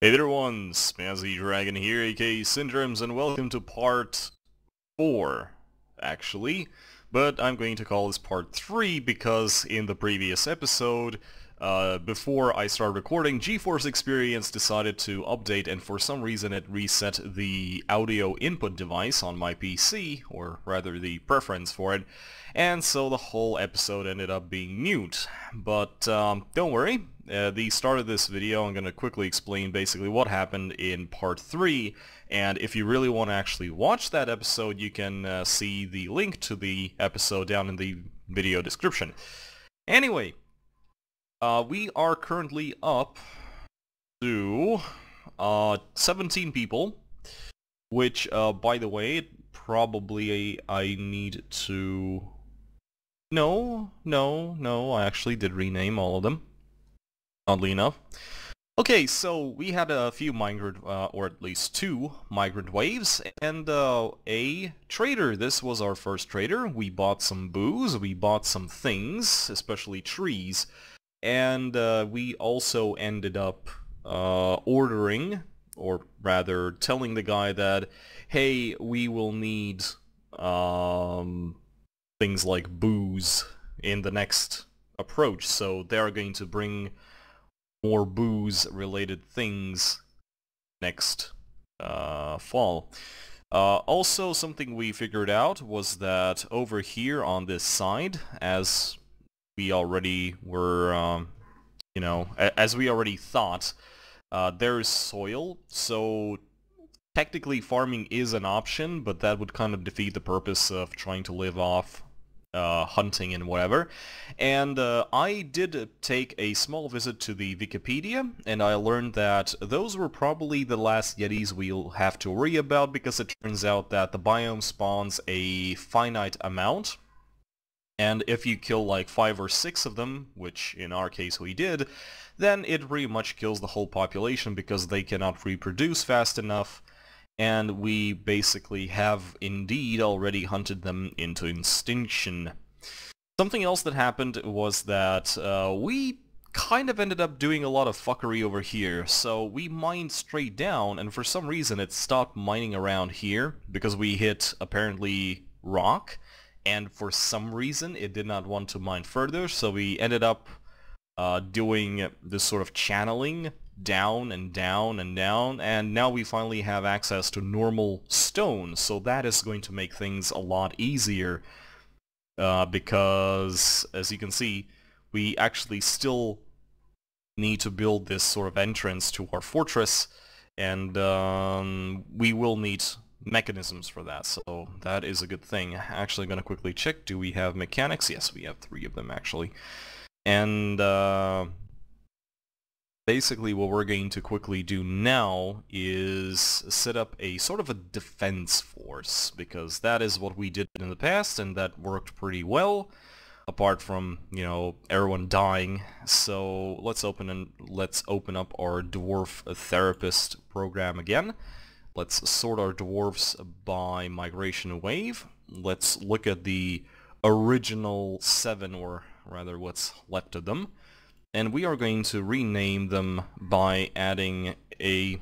Hey there everyone, Spazzy Dragon here, aka Syndromes, and welcome to part 4, actually. But I'm going to call this part 3 because in the previous episode, before I started recording, GeForce Experience decided to update and for some reason it reset the audio input device on my PC, or rather the preference for it, and so the whole episode ended up being mute. But don't worry, at the start of this video I'm going to quickly explain basically what happened in part 3, and if you really want to actually watch that episode you can see the link to the episode down in the video description. Anyway, we are currently up to 17 people, which by the way, probably I need to... No, I actually did rename all of them, oddly enough. Okay, so we had a few migrant, or at least 2 migrant waves, and a trader. This was our first trader. We bought some booze, we bought some things, especially trees, and we also ended up ordering, or rather telling the guy that, hey, we will need things like booze in the next approach, so they're going to bring more booze-related things next fall. Also, something we figured out was that over here on this side, as we already were, as we already thought, there's soil, so technically farming is an option, but that would kind of defeat the purpose of trying to live off hunting and whatever. And I did take a small visit to the Wikipedia, and I learned that those were probably the last Yetis we'll have to worry about, because it turns out that the biome spawns a finite amount, and if you kill like 5 or 6 of them, which in our case we did, then it pretty much kills the whole population because they cannot reproduce fast enough, and we basically have indeed already hunted them into extinction. Something else that happened was that we kind of ended up doing a lot of fuckery over here, so we mined straight down, and for some reason it stopped mining around here because we hit apparently rock, and for some reason it did not want to mine further, so we ended up doing this sort of channeling down and down and down, and now we finally have access to normal stone, so that is going to make things a lot easier, because as you can see, we actually still need to build this sort of entrance to our fortress, and we will need mechanisms for that, so that is a good thing. Actually, I'm gonna quickly check, do we have mechanics? Yes, we have 3 of them actually. And basically what we're going to quickly do now is set up a sort of a defense force, because that is what we did in the past and that worked pretty well, apart from, you know, everyone dying. So let's open up our Dwarf Therapist program again. Let's sort our dwarves by migration wave. Let's look at the original 7, or rather what's left of them, and we are going to rename them by adding a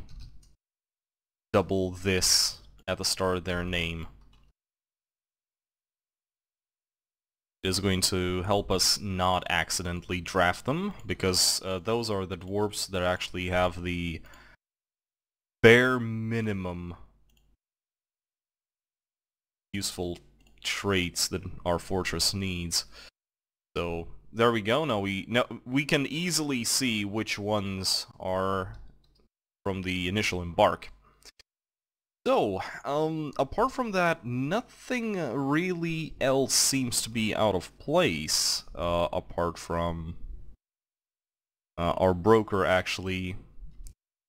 double this at the start of their name. It is going to help us not accidentally draft them, because those are the dwarves that actually have the bare minimum useful traits that our fortress needs. So there we go. Now we can easily see which ones are from the initial embark. So, apart from that, nothing really else seems to be out of place, apart from our broker actually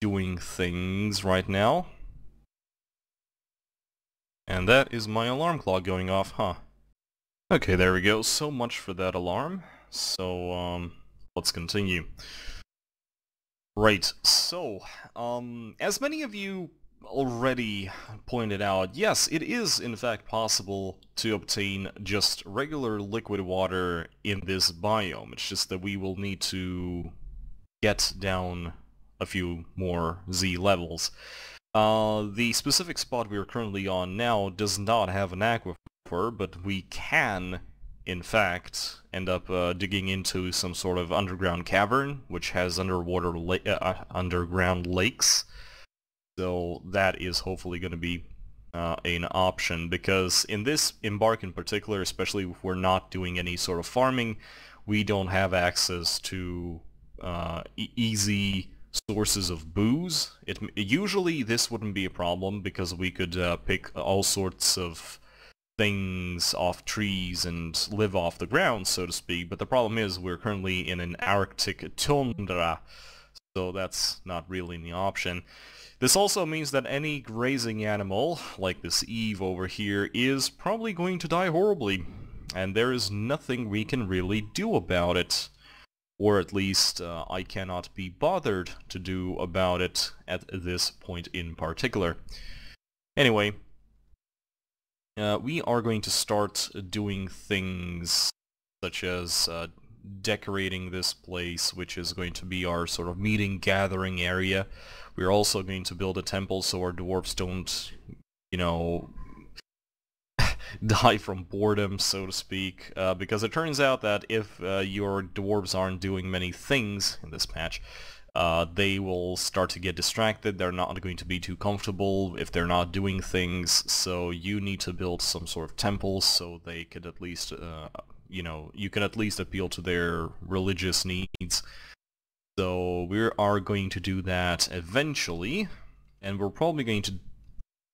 doing things right now. And that is my alarm clock going off, huh? Okay, there we go. So much for that alarm. So, let's continue. Right, so, as many of you already pointed out, yes, it is in fact possible to obtain just regular liquid water in this biome. It's just that we will need to get down a few more Z levels. The specific spot we are currently on now does not have an aquifer, but we can, in fact, end up digging into some sort of underground cavern, which has underground lakes. So that is hopefully going to be an option, because in this embark in particular, especially if we're not doing any sort of farming, we don't have access to easy sources of booze. Usually this wouldn't be a problem, because we could pick all sorts of things off trees and live off the ground, so to speak, but the problem is we're currently in an Arctic tundra, so that's not really an option. This also means that any grazing animal, like this Eve over here, is probably going to die horribly, and there is nothing we can really do about it. Or at least I cannot be bothered to do about it at this point in particular. Anyway, we are going to start doing things such as decorating this place, which is going to be our sort of meeting gathering area. We're also going to build a temple so our dwarves don't, you know, die from boredom, so to speak, because it turns out that if your dwarves aren't doing many things in this patch, they will start to get distracted. They're not going to be too comfortable if they're not doing things, so you need to build some sort of temple so they could at least, you know, you can at least appeal to their religious needs. So we are going to do that eventually, and we're probably going to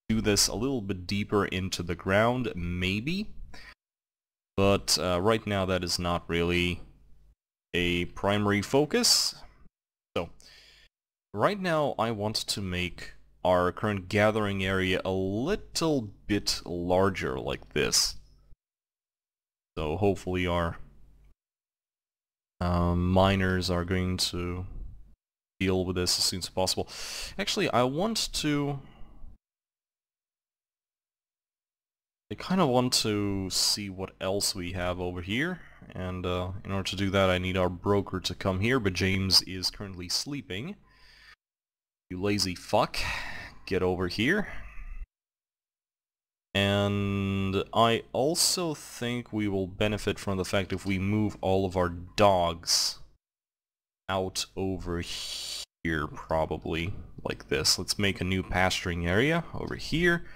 do this a little bit deeper into the ground, maybe, but right now that is not really a primary focus. So right now I want to make our current gathering area a little bit larger, like this. So hopefully our miners are going to deal with this as soon as possible. Actually, I kind of want to see what else we have over here, and in order to do that I need our broker to come here, but James is currently sleeping. You lazy fuck, get over here. And I also think we will benefit from the fact if we move all of our dogs out over here, probably, like this. Let's make a new pasturing area over here,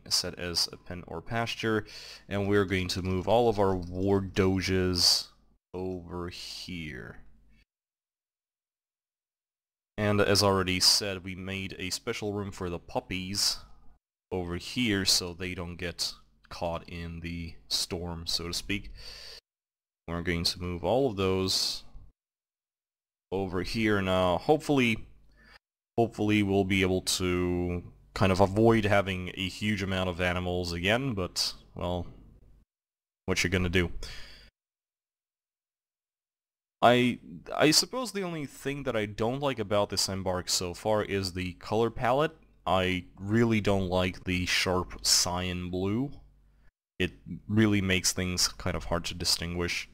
set as a pen or pasture, and we're going to move all of our war doges over here. And as already said, we made a special room for the puppies over here so they don't get caught in the storm, so to speak. We're going to move all of those over here now. Hopefully we'll be able to kind of avoid having a huge amount of animals again, but, well, what you gonna do? I suppose the only thing that I don't like about this embark so far is the color palette. I really don't like the sharp cyan blue. It really makes things kind of hard to distinguish.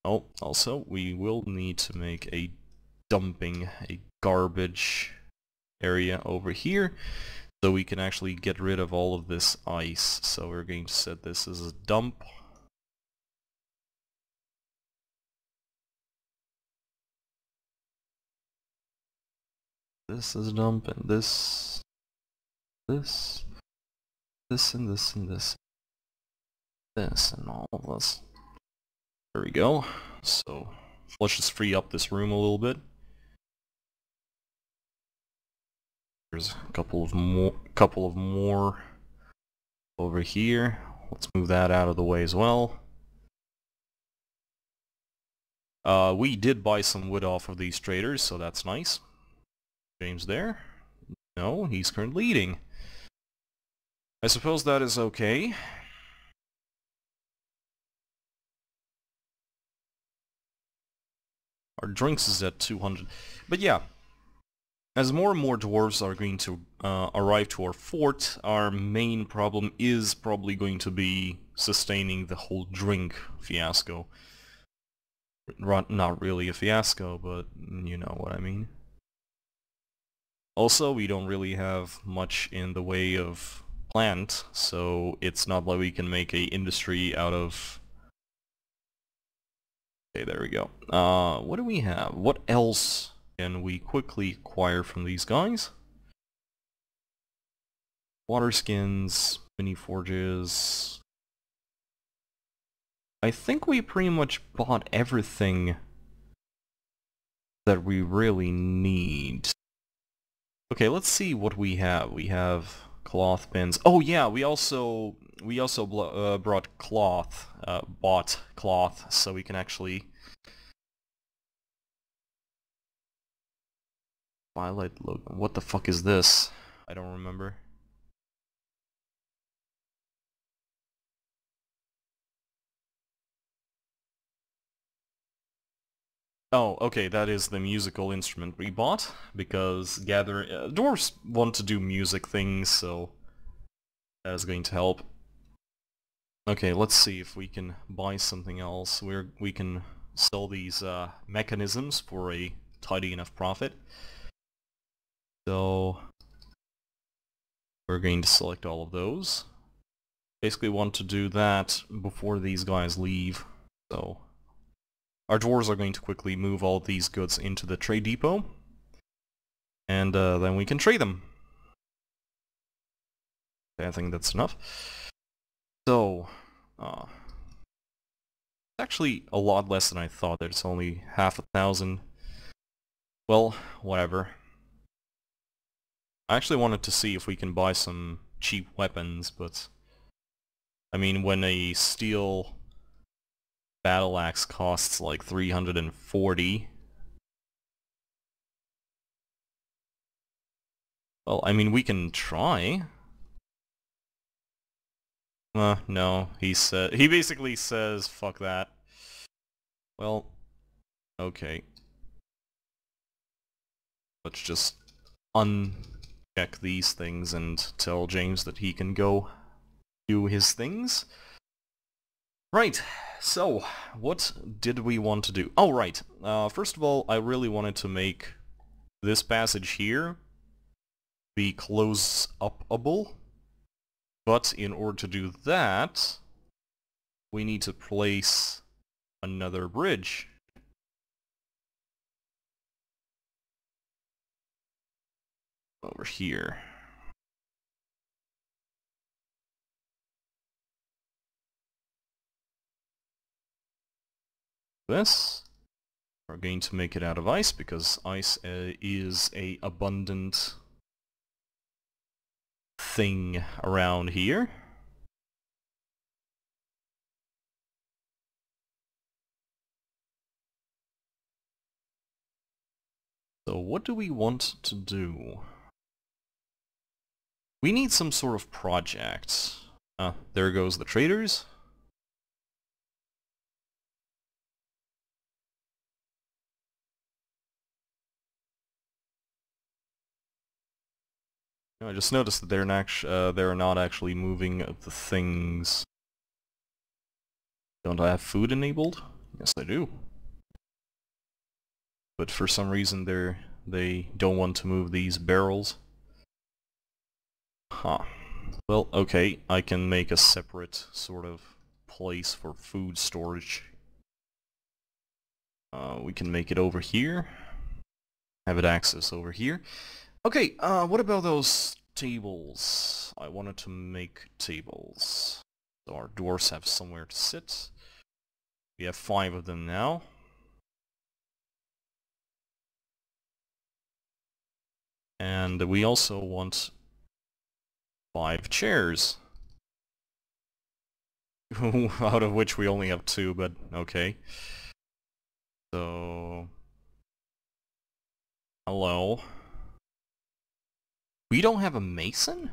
Oh, also, we will need to make a garbage area over here, so we can actually get rid of all of this ice. So we're going to set this as a dump. This is a dump, and this, and this, and all of this. There we go. So let's just free up this room a little bit. There's a couple of more over here. Let's move that out of the way as well. We did buy some wood off of these traders, so that's nice. James there? No, he's currently eating. I suppose that is okay. Our drinks is at 200. But yeah, as more and more dwarves are going to arrive to our fort, our main problem is probably going to be sustaining the whole drink fiasco. Not really a fiasco, but you know what I mean. Also, we don't really have much in the way of plant, so it's not like we can make a industry out of... Okay, there we go. What do we have? What else can we quickly acquire from these guys? Water skins, mini forges... I think we pretty much bought everything that we really need. Okay, let's see what we have. We have cloth bins. Oh yeah, we also brought cloth, bought cloth, so we can actually... Violet logo. What the fuck is this? I don't remember. Oh, okay, that is the musical instrument we bought, because dwarves want to do music things, so that is going to help. Okay, let's see if we can buy something else. We can sell these mechanisms for a tidy enough profit. So we're going to select all of those. Basically want to do that before these guys leave, so... Our dwarves are going to quickly move all these goods into the trade depot, and then we can trade them. Okay, I think that's enough. So, it's actually a lot less than I thought. It's only 500,000. Well, whatever. I actually wanted to see if we can buy some cheap weapons, but... I mean, when a steel battle axe costs like 340... Well, I mean, we can try. No, he basically says, fuck that. Well, okay. Let's just uncheck these things and tell James that he can go do his things. Right, so, what did we want to do? Oh, right. First of all, I really wanted to make this passage here be close-upable. But in order to do that, we need to place another bridge. Over here. This. We're going to make it out of ice, because ice is a abundant thing around here. So what do we want to do? We need some sort of project. There goes the traders. I just noticed that they're not actually moving the things. Don't I have food enabled? Yes, I do. But for some reason they don't want to move these barrels. Huh. Well, okay, I can make a separate sort of place for food storage. We can make it over here. Have it access over here. Okay, what about those tables? I wanted to make tables. So our dwarves have somewhere to sit. We have 5 of them now. And we also want 5 chairs. Out of which we only have 2, but okay. So... Hello. We don't have a mason?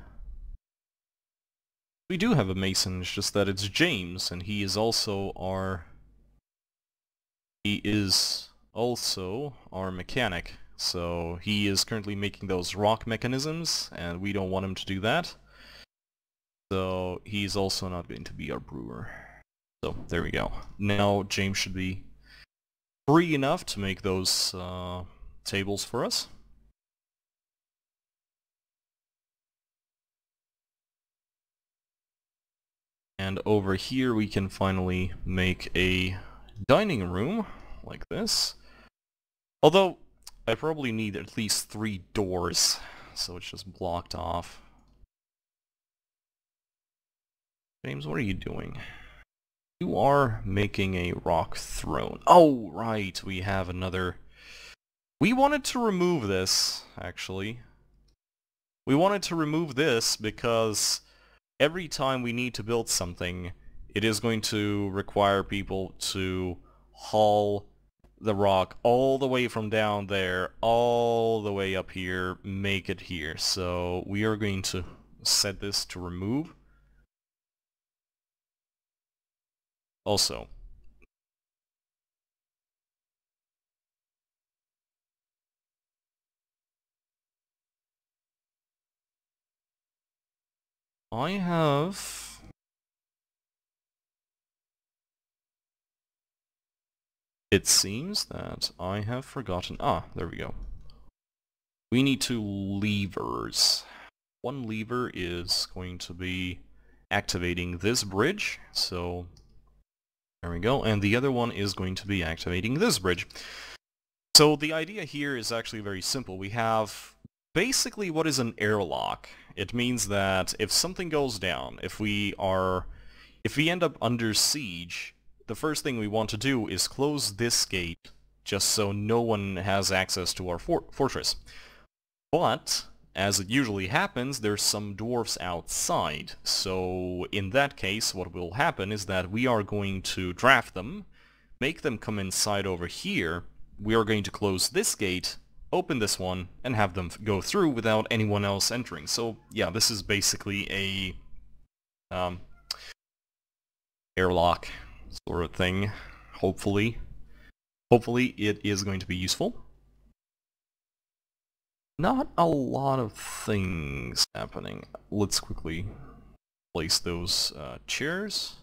We do have a mason, it's just that it's James, and he is also our mechanic. So he is currently making those rock mechanisms, and we don't want him to do that. So he's also not going to be our brewer. So there we go. Now James should be free enough to make those tables for us. And over here we can finally make a dining room, like this. Although, I probably need at least 3 doors, so it's just blocked off. James, what are you doing? You are making a rock throne. Oh, right, we have another... We wanted to remove this, actually. We wanted to remove this because every time we need to build something, it is going to require people to haul the rock all the way from down there, all the way up here, make it here. So we are going to set this to remove. Also, I have... It seems that I have forgotten... Ah, there we go. We need 2 levers. One lever is going to be activating this bridge, so there we go, and the other one is going to be activating this bridge. So the idea here is actually very simple. We have basically what is an airlock. It means that if something goes down, if we end up under siege, the first thing we want to do is close this gate just so no one has access to our fortress. But as it usually happens, there's some dwarfs outside, so in that case what will happen is that we are going to draft them, make them come inside over here, we are going to close this gate, open this one, and have them go through without anyone else entering. So yeah, this is basically a airlock sort of thing, hopefully. Hopefully it is going to be useful. Not a lot of things happening. Let's quickly place those chairs.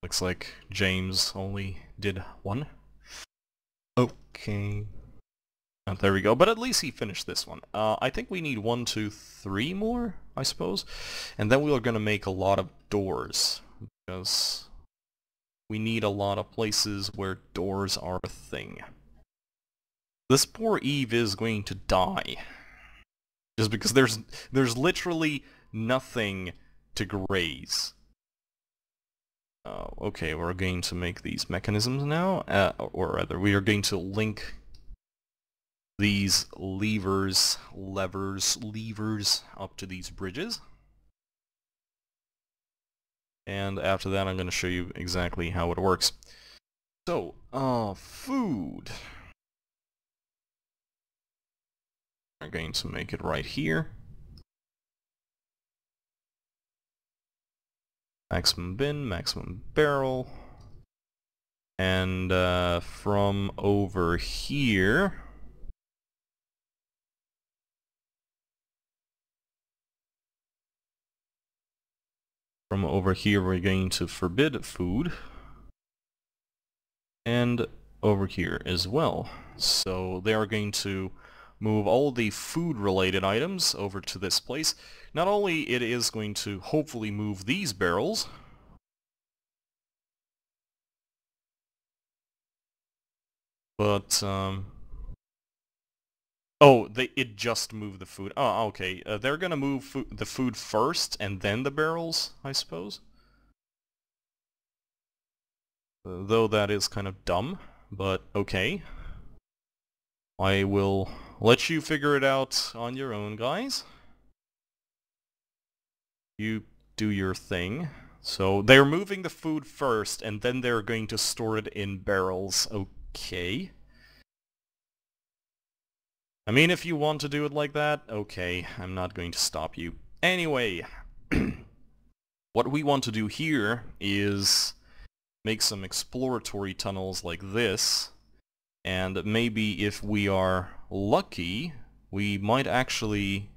Looks like James only did 1. Okay. There we go, but at least he finished this one. I think we need 1, 2, 3 more, I suppose. And then we are going to make a lot of doors, because we need a lot of places where doors are a thing. This poor Eve is going to die. Just because there's literally nothing to graze. Okay, we're going to make these mechanisms now, or rather, we are going to link these levers up to these bridges. And after that, I'm going to show you exactly how it works. So, food. We're going to make it right here. Maximum bin, maximum barrel. And from over here... From over here we're going to forbid food. And over here as well. So they are going to move all the food-related items over to this place. Not only it is going to hopefully move these barrels, but oh, it just moved the food. Oh, okay. They're gonna move the food first and then the barrels, I suppose. Though that is kind of dumb, but okay. I will let you figure it out on your own, guys. You do your thing. So they're moving the food first, and then they're going to store it in barrels. Okay. I mean, if you want to do it like that, okay, I'm not going to stop you. Anyway, what we want to do here is make some exploratory tunnels like this, and maybe if we are lucky, we might actually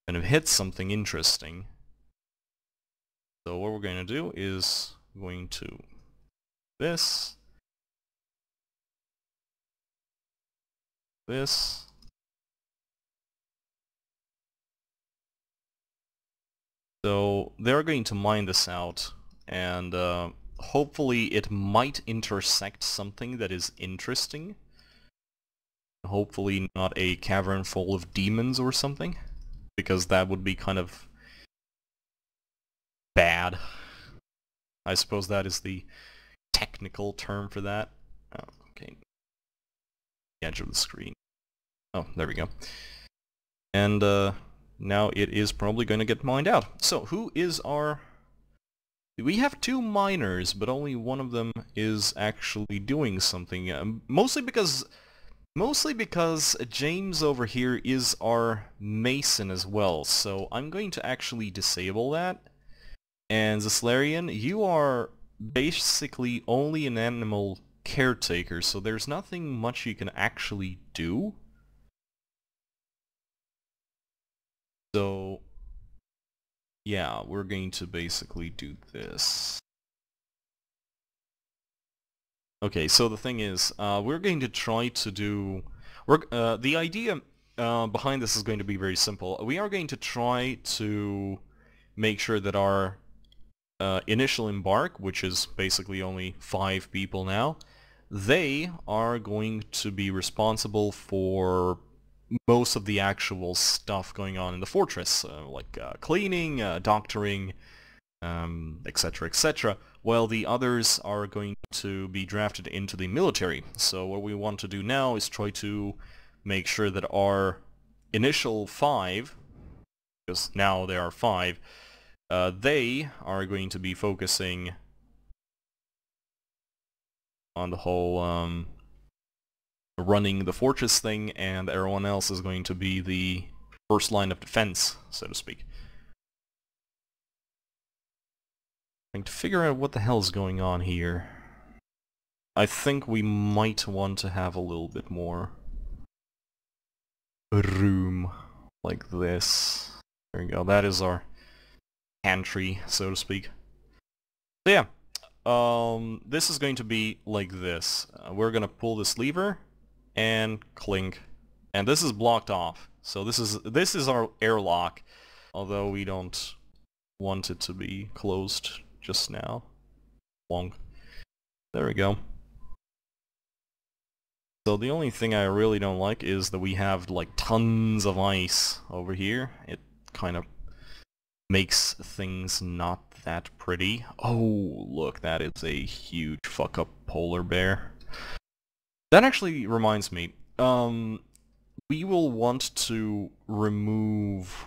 kind of hit something interesting. So what we're going to do is going to this, this. So they're going to mine this out, and hopefully it might intersect something that is interesting. Hopefully not a cavern full of demons or something, because that would be kind of bad. I suppose that is the technical term for that. Oh, okay. The edge of the screen. Oh, there we go. And now it is probably going to get mined out. So who is our... We have 2 miners, but only one of them is actually doing something. Mostly because James over here is our mason as well. So I'm going to actually disable that. And Zeslarian, you are basically only an animal caretaker, so there's nothing much you can actually do. So, yeah, we're going to basically do this. Okay, so the thing is, we're going to try to do... the idea behind this is going to be very simple. We are going to try to make sure that our initial embark, which is basically only 5 people now, they are going to be responsible for most of the actual stuff going on in the fortress, like cleaning, doctoring, etc, etc, while the others are going to be drafted into the military. So what we want to do now is try to make sure that our initial 5, because now there are 5, they are going to be focusing on the whole running the fortress thing, and everyone else is going to be the first line of defense, so to speak. Trying to figure out what the hell is going on here. I think we might want to have a little bit more room like this. There we go, that is our pantry, so to speak. So yeah, this is going to be like this. We're gonna pull this lever and clink, and this is blocked off. So this is our airlock, although we don't want it to be closed just now. Long. There we go. So the only thing I really don't like is that we have like tons of ice over here. It kind of makes things not that pretty. Oh, look, that is a huge fuck up polar bear. That actually reminds me, we will want to remove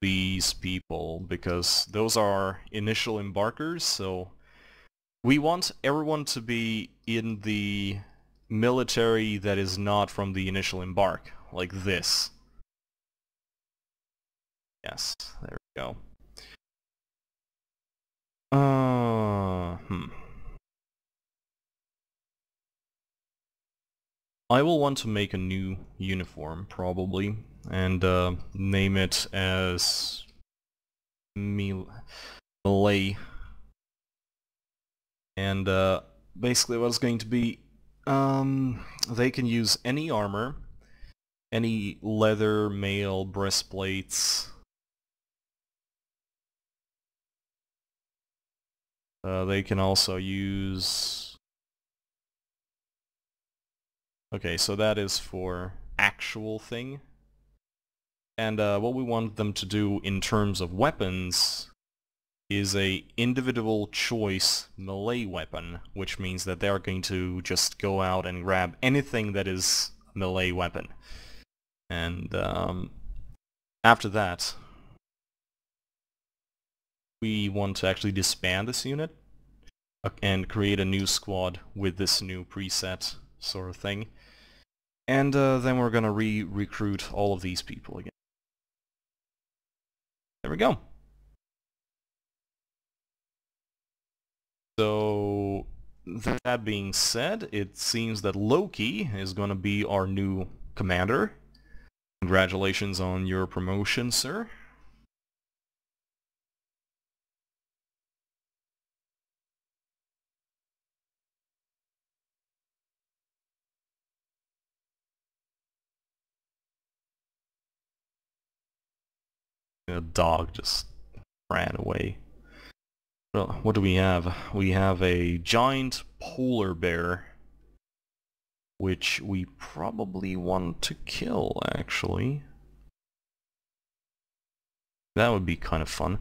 these people because those are initial embarkers, so we want everyone to be in the military that is not from the initial embark, like this. Yes, there we go. I will want to make a new uniform, probably, and name it as Malay. And basically what it's going to be, they can use any armor, any leather, mail, breastplates. They can also use... Okay, so that is for actual thing. And what we want them to do in terms of weapons is a individual choice melee weapon, which means that they're going to just go out and grab anything that is a melee weapon. And after that, we want to actually disband this unit and create a new squad with this new preset sort of thing. And then we're gonna recruit all of these people again. There we go. So, that being said, it seems that Loki is gonna be our new commander. Congratulations on your promotion, sir. A dog just ran away. Well, what do we have? We have a giant polar bear, which we probably want to kill, actually. That would be kind of fun.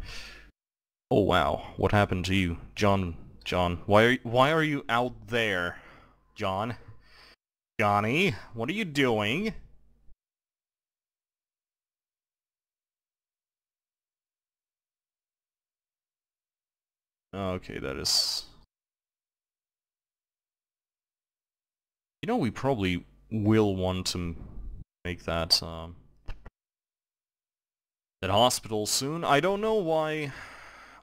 Oh wow, what happened to you? John, why are you out there? John? Johnny, what are you doing? Okay, that is... You know, we probably will want to make that, that hospital soon. I don't know why...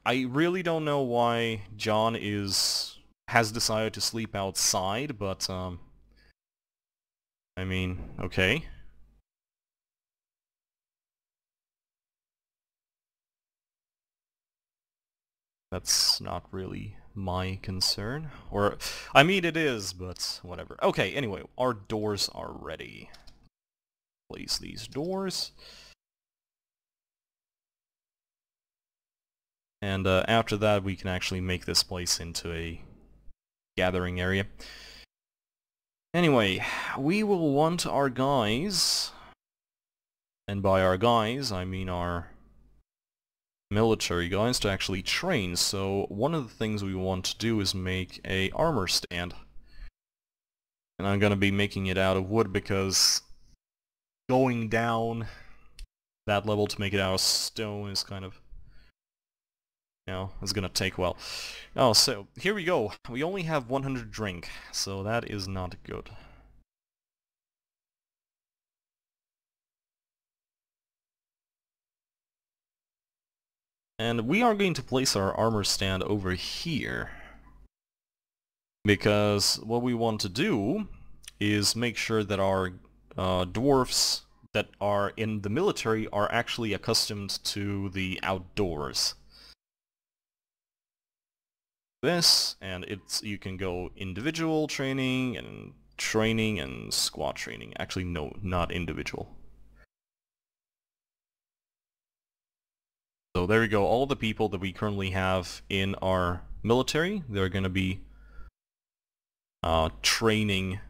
I really don't know why John has decided to sleep outside, but, I mean, okay. That's not really my concern. Or, I mean it is, but whatever. Okay, anyway, our doors are ready. Place these doors. And after that we can actually make this place into a gathering area. Anyway, we will want our guys, and by our guys I mean our military guys, to actually train. So one of the things we want to do is make a armor stand. And I'm gonna be making it out of wood because going down that level to make it out of stone is kind of, you know, it's gonna take a while. Oh, so here we go. We only have 100 drink, so that is not good. And we are going to place our armor stand over here. Because what we want to do is make sure that our dwarfs that are in the military are actually accustomed to the outdoors. This, and you can go individual training and squad training. Actually, no, not individual. So there we go, all the people that we currently have in our military, they're gonna be training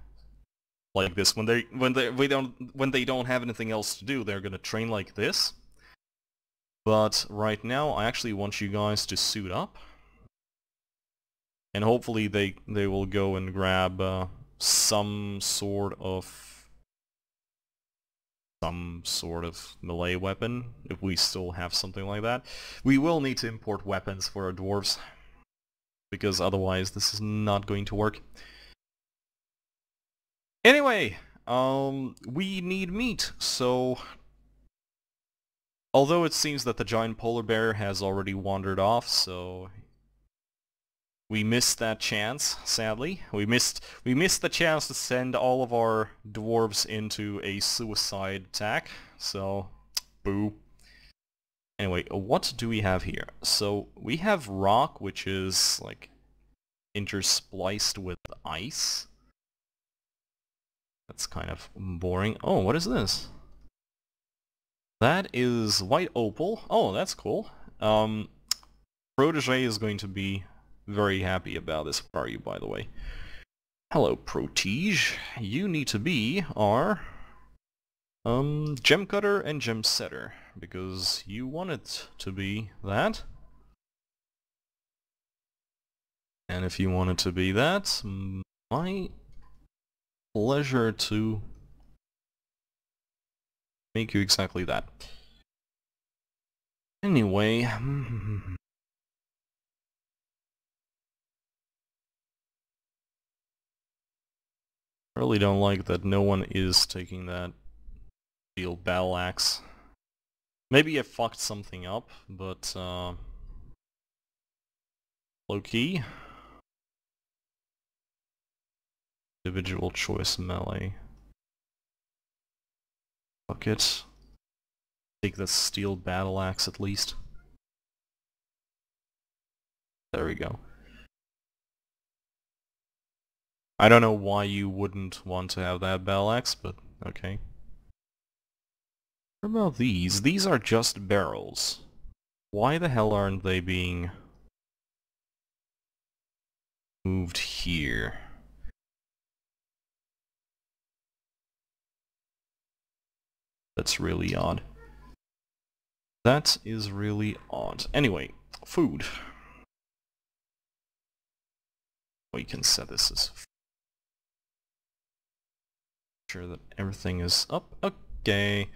like this. When they don't have anything else to do, they're gonna train like this. But right now, I actually want you guys to suit up, and hopefully they will go and grab some sort of melee weapon, if we still have something like that. We will need to import weapons for our dwarves, because otherwise this is not going to work. Anyway, we need meat, so... Although it seems that the giant polar bear has already wandered off, so... We missed that chance, sadly. We missed the chance to send all of our dwarves into a suicide attack, so... boo. Anyway, what do we have here? So, we have rock, which is, like, interspliced with ice. That's kind of boring. Oh, what is this? That is white opal. Oh, that's cool. Protege is going to be very happy about this. Where are you, by the way? Hello, Protege. You need to be our gem cutter and gem setter, because you want it to be that. And if you want it to be that, my pleasure to make you exactly that. Anyway, I really don't like that no one is taking that steel battle axe. Maybe I fucked something up, but low-key. Individual choice melee. Fuck it. Take the steel battle axe at least. There we go. I don't know why you wouldn't want to have that battle axe, but okay. What about these? These are just barrels. Why the hell aren't they being moved here? That's really odd. That is really odd. Anyway, food. We can set this as... Sure that everything is up. Okay.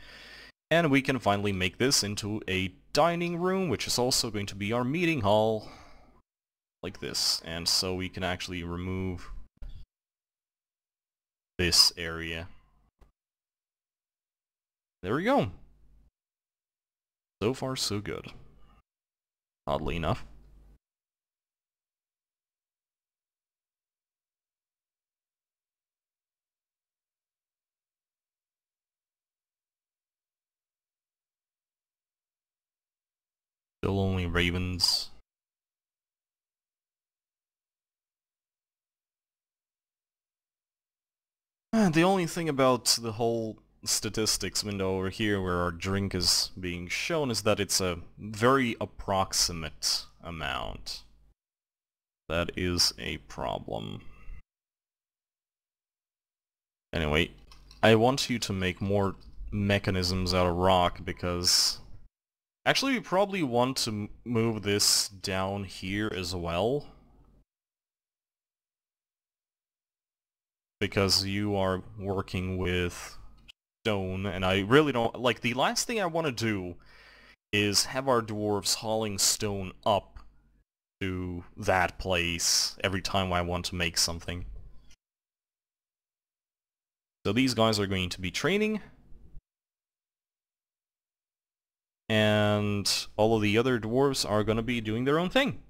And we can finally make this into a dining room, which is also going to be our meeting hall. Like this. And so we can actually remove this area. There we go. So far, so good. Oddly enough. Still only ravens. The only thing about the whole statistics window over here where our drink is being shown is that it's a very approximate amount. That is a problem. Anyway, I want you to make more mechanisms out of rock because... Actually, we probably want to move this down here as well. Because you are working with stone, and I really don't... Like, the last thing I want to do is have our dwarves hauling stone up to that place every time I want to make something. So these guys are going to be training. And all of the other dwarves are going to be doing their own thing.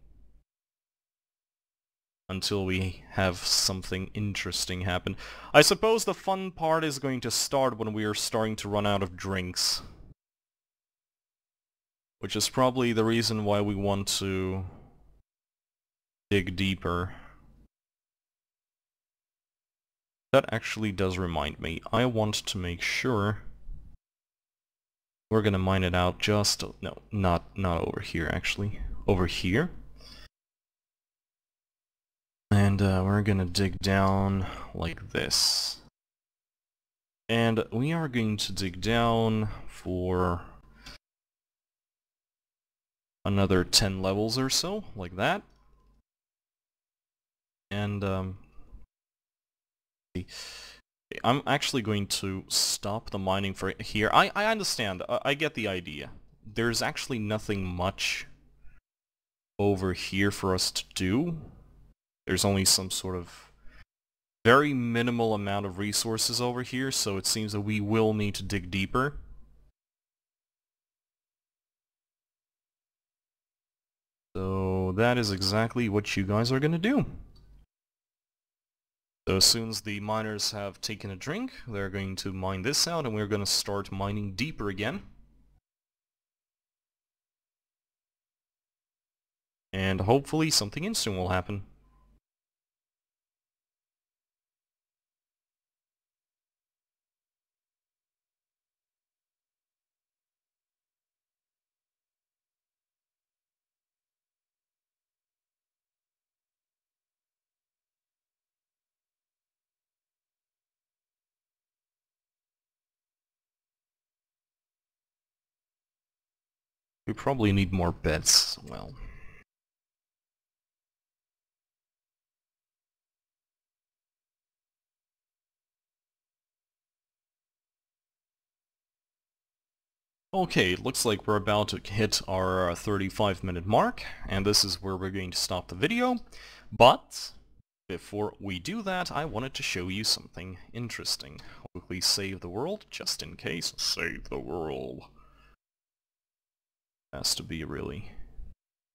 Until we have something interesting happen. I suppose the fun part is going to start when we are starting to run out of drinks. Which is probably the reason why we want to dig deeper. That actually does remind me. I want to make sure we're gonna mine it out just... No, not over here actually. Over here. And we're gonna dig down like this. And we are going to dig down for another 10 levels or so, like that. And I'm actually going to stop the mining for here. I understand. I get the idea. There's actually nothing much over here for us to do. There's only some sort of very minimal amount of resources over here, so it seems that we will need to dig deeper. So that is exactly what you guys are gonna do. So as soon as the miners have taken a drink, they're going to mine this out, and we're going to start mining deeper again. And hopefully something interesting will happen. We probably need more beds as well. Okay, it looks like we're about to hit our 35-minute mark, and this is where we're going to stop the video. But before we do that, I wanted to show you something interesting. Quickly save the world, just in case. Save the world. Has to be a really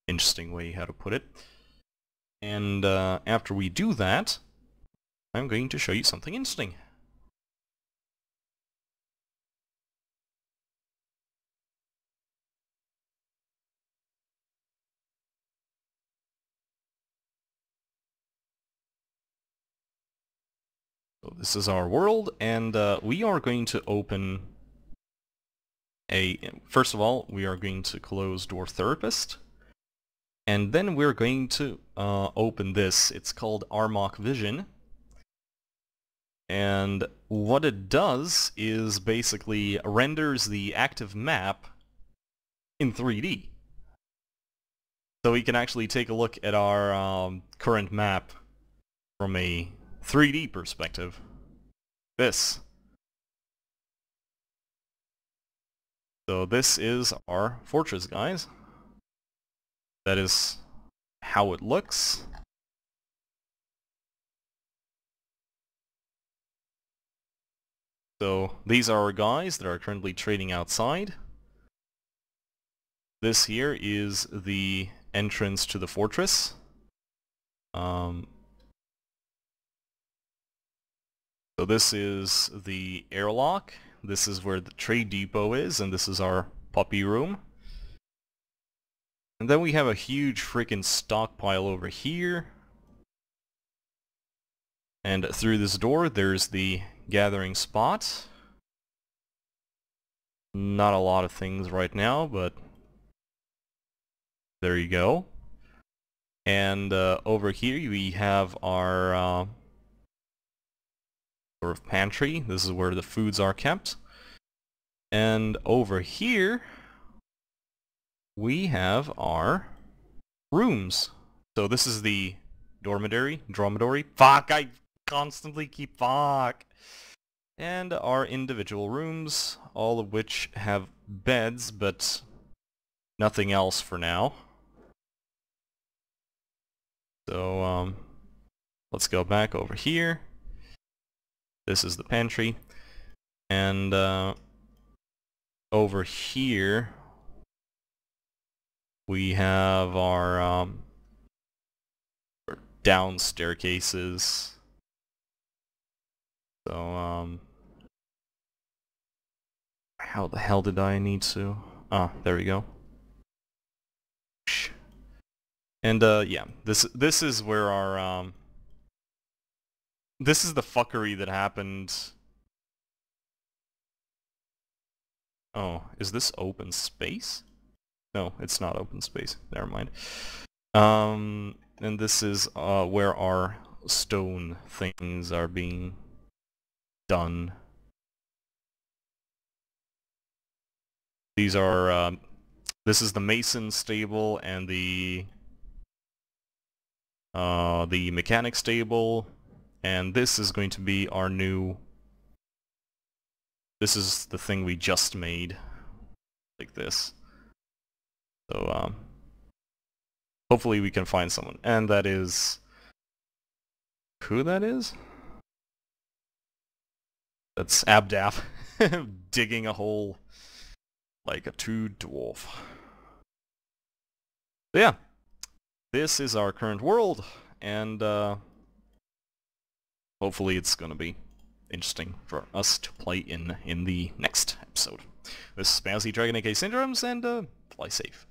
interesting way how to put it. And after we do that, I'm going to show you something interesting. So this is our world, and we are going to open First of all, we are going to close Dwarf Therapist. And then we're going to open this. It's called Armok Vision. And what it does is basically renders the active map in 3D. So we can actually take a look at our current map from a 3D perspective. This. So this is our fortress, guys. That is how it looks. So these are our guys that are currently trading outside. This here is the entrance to the fortress. So this is the airlock. This is where the trade depot is, and this is our puppy room. And then we have a huge freaking stockpile over here. And through this door, there's the gathering spot. Not a lot of things right now, but there you go. And over here we have our sort of pantry. This is where the foods are kept. And over here we have our rooms. So this is the dormitory. Fuck, I constantly keep fuck. And our individual rooms, all of which have beds, but nothing else for now. So, let's go back over here. This is the pantry. And, over here we have our down staircases. So, how the hell did I need to? Ah, there we go. And yeah, this is where our this is the fuckery that happened. Oh, is this open space? No, it's not open space. Never mind. And this is where our stone things are being done. These are this is the mason stable and the mechanic stable, and this is going to be our new. This is the thing we just made, like this. So hopefully we can find someone, and that is who that is. That's Abdaf digging a hole like a true dwarf. So yeah, this is our current world, and hopefully it's gonna be interesting for us to play in the next episode. This is Spazzy Dragon aka Syndromes, and fly safe.